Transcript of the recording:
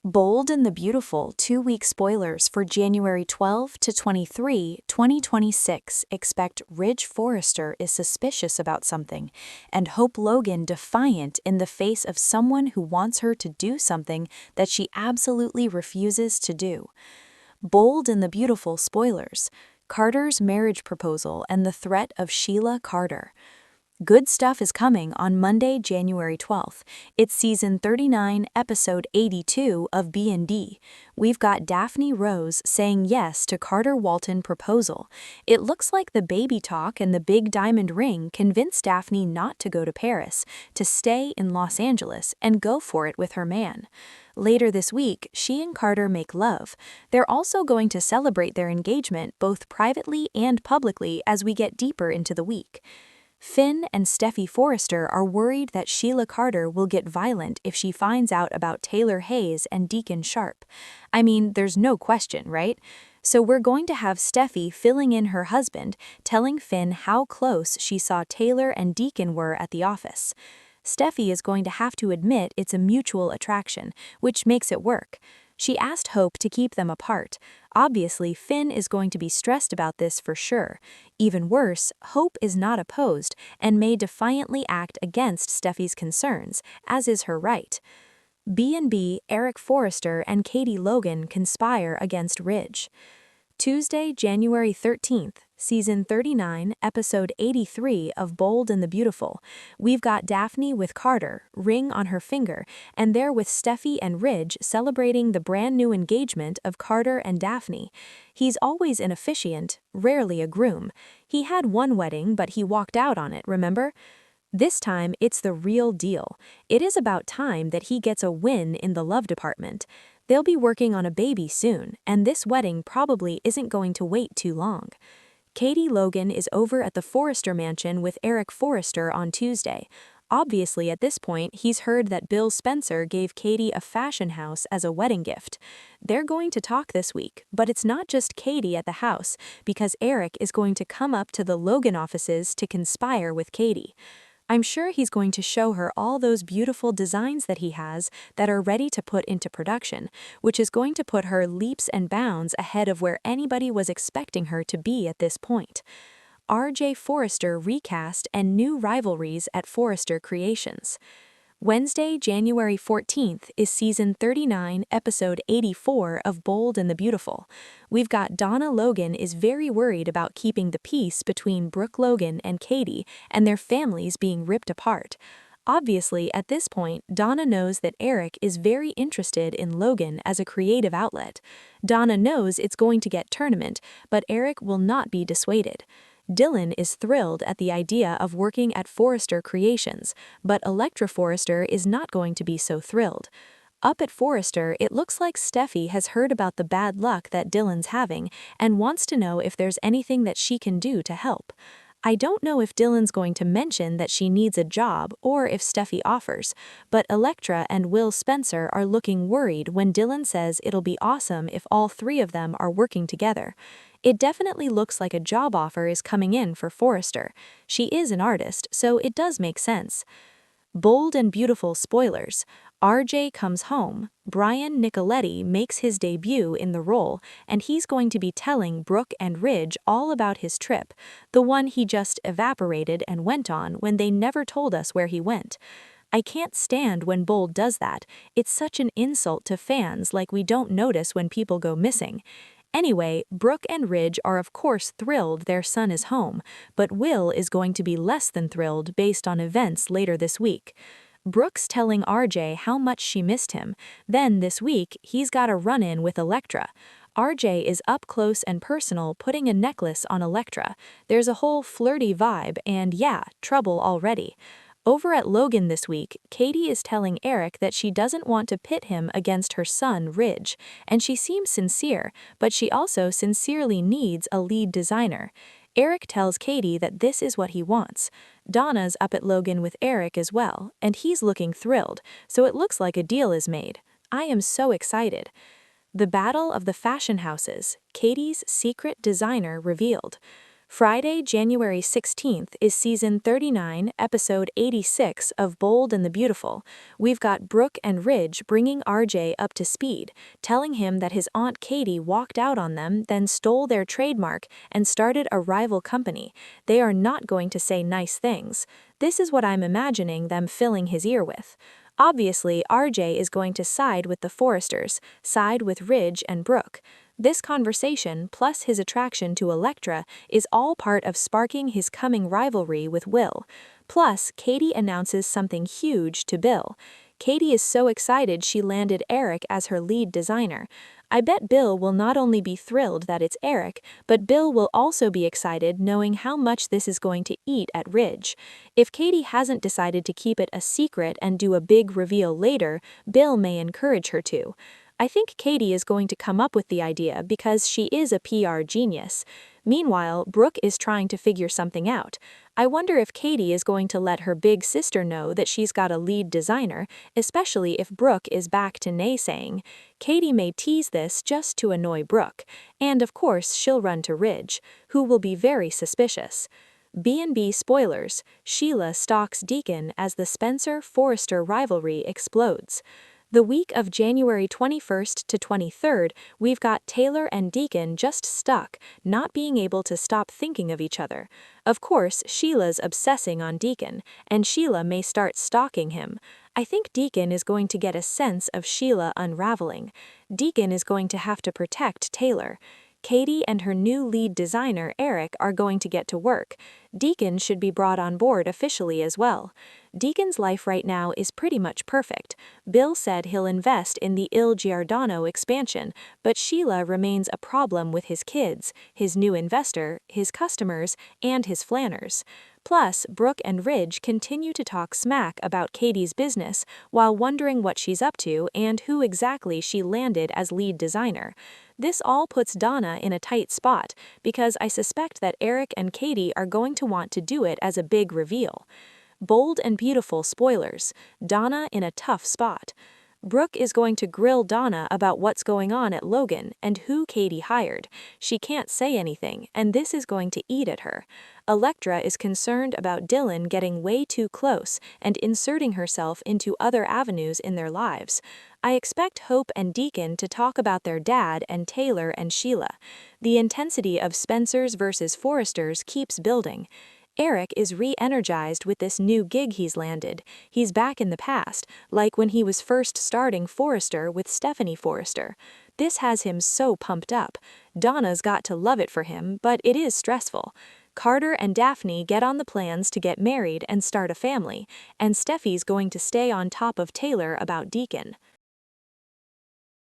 Bold and the Beautiful 2-week spoilers for January 12 to 23, 2026 expect Ridge Forrester is suspicious about something, and Hope Logan defiant in the face of someone who wants her to do something that she absolutely refuses to do. Bold and the Beautiful spoilers, Carter's marriage proposal and the threat of Sheila Carter. Good stuff is coming on Monday, January 12th. It's season 39, episode 82 of B&D. We've got Daphne Rose saying yes to Carter Walton proposal. It looks like the baby talk and the big diamond ring convinced Daphne not to go to Paris, to stay in Los Angeles and go for it with her man. Later this week, she and Carter make love. They're also going to celebrate their engagement both privately and publicly as we get deeper into the week. Finn and Steffi Forrester are worried that Sheila Carter will get violent if she finds out about Taylor Hayes and Deacon Sharp. I mean, there's no question, right? So we're going to have Steffi filling in her husband, telling Finn how close she saw Taylor and Deacon were at the office. Steffi is going to have to admit it's a mutual attraction, which makes it work. She asked Hope to keep them apart. Obviously, Finn is going to be stressed about this for sure. Even worse, Hope is not opposed and may defiantly act against Steffi's concerns, as is her right. B&B, Eric Forrester and Katie Logan conspire against Ridge. Tuesday, January 13th, season 39, episode 83 of Bold and the Beautiful. We've got Daphne with Carter, ring on her finger, and they're with Steffi and Ridge celebrating the brand new engagement of Carter and Daphne. He's always an officiant, rarely a groom. He had one wedding, but he walked out on it, remember? This time, it's the real deal. It is about time that he gets a win in the love department. They'll be working on a baby soon, and this wedding probably isn't going to wait too long. Katie Logan is over at the Forrester mansion with Eric Forrester on Tuesday. Obviously, at this point, he's heard that Bill Spencer gave Katie a fashion house as a wedding gift. They're going to talk this week, but it's not just Katie at the house, because Eric is going to come up to the Logan offices to conspire with Katie. I'm sure he's going to show her all those beautiful designs that he has that are ready to put into production, which is going to put her leaps and bounds ahead of where anybody was expecting her to be at this point. R.J. Forrester recast and new rivalries at Forrester Creations. Wednesday, January 14th is season 39, episode 84 of Bold and the Beautiful. We've got Donna Logan is very worried about keeping the peace between Brooke Logan and Katie and their families being ripped apart. Obviously, at this point, Donna knows that Eric is very interested in Logan as a creative outlet. Donna knows it's going to get tournament, but Eric will not be dissuaded. Dylan is thrilled at the idea of working at Forrester Creations, but Electra Forrester is not going to be so thrilled. Up at Forrester, it looks like Steffi has heard about the bad luck that Dylan's having and wants to know if there's anything that she can do to help. I don't know if Dylan's going to mention that she needs a job or if Steffi offers, but Electra and Will Spencer are looking worried when Dylan says it'll be awesome if all three of them are working together. It definitely looks like a job offer is coming in for Forrester. She is an artist, so it does make sense. Bold and Beautiful spoilers. RJ comes home. Brian Nicoletti makes his debut in the role, and he's going to be telling Brooke and Ridge all about his trip, the one he just evaporated and went on when they never told us where he went. I can't stand when Bold does that. It's such an insult to fans, like we don't notice when people go missing. Anyway, Brooke and Ridge are of course thrilled their son is home, but Will is going to be less than thrilled based on events later this week. Brooke's telling RJ how much she missed him. Then this week, he's got a run-in with Electra. RJ is up close and personal putting a necklace on Electra. There's a whole flirty vibe and yeah, trouble already. Over at Logan this week, Katie is telling Eric that she doesn't want to pit him against her son, Ridge, and she seems sincere, but she also sincerely needs a lead designer. Eric tells Katie that this is what he wants. Donna's up at Logan with Eric as well, and he's looking thrilled, so it looks like a deal is made. I am so excited. The Battle of the Fashion Houses, Katie's secret designer revealed. Friday, January 16th is season 39, episode 86 of Bold and the Beautiful. We've got Brooke and Ridge bringing RJ up to speed, telling him that his Aunt Katie walked out on them, then stole their trademark and started a rival company. They are not going to say nice things. This is what I'm imagining them filling his ear with. Obviously, RJ is going to side with the Forresters, side with Ridge and Brooke. This conversation, plus his attraction to Elektra, is all part of sparking his coming rivalry with Will. Plus, Katie announces something huge to Bill. Katie is so excited she landed Eric as her lead designer. I bet Bill will not only be thrilled that it's Eric, but Bill will also be excited knowing how much this is going to eat at Ridge. If Katie hasn't decided to keep it a secret and do a big reveal later, Bill may encourage her to. I think Katie is going to come up with the idea because she is a PR genius. Meanwhile, Brooke is trying to figure something out. I wonder if Katie is going to let her big sister know that she's got a lead designer, especially if Brooke is back to naysaying. Katie may tease this just to annoy Brooke, and of course she'll run to Ridge, who will be very suspicious. B&B spoilers, Sheila stalks Deacon as the Spencer-Forrester rivalry explodes. The week of January 21st to 23rd, we've got Taylor and Deacon just stuck, not being able to stop thinking of each other. Of course, Sheila's obsessing on Deacon, and Sheila may start stalking him. I think Deacon is going to get a sense of Sheila unraveling. Deacon is going to have to protect Taylor. Katie and her new lead designer, Eric, are going to get to work. Deacon should be brought on board officially as well. Deacon's life right now is pretty much perfect. Bill said he'll invest in the Il Giordano expansion, but Sheila remains a problem with his kids, his new investor, his customers, and his flanners. Plus, Brooke and Ridge continue to talk smack about Katie's business while wondering what she's up to and who exactly she landed as lead designer. This all puts Donna in a tight spot because I suspect that Eric and Katie are going to want to do it as a big reveal. Bold and Beautiful spoilers, Donna in a tough spot. Brooke is going to grill Donna about what's going on at Logan and who Katie hired. She can't say anything, and this is going to eat at her. Elektra is concerned about Dylan getting way too close and inserting herself into other avenues in their lives. I expect Hope and Deacon to talk about their dad and Taylor and Sheila. The intensity of Spencer's versus Forrester's keeps building. Eric is re-energized with this new gig he's landed. He's back in the past, like when he was first starting Forrester with Stephanie Forrester. This has him so pumped up. Donna's got to love it for him, but it is stressful. Carter and Daphne get on the plans to get married and start a family, and Steffi's going to stay on top of Taylor about Deacon.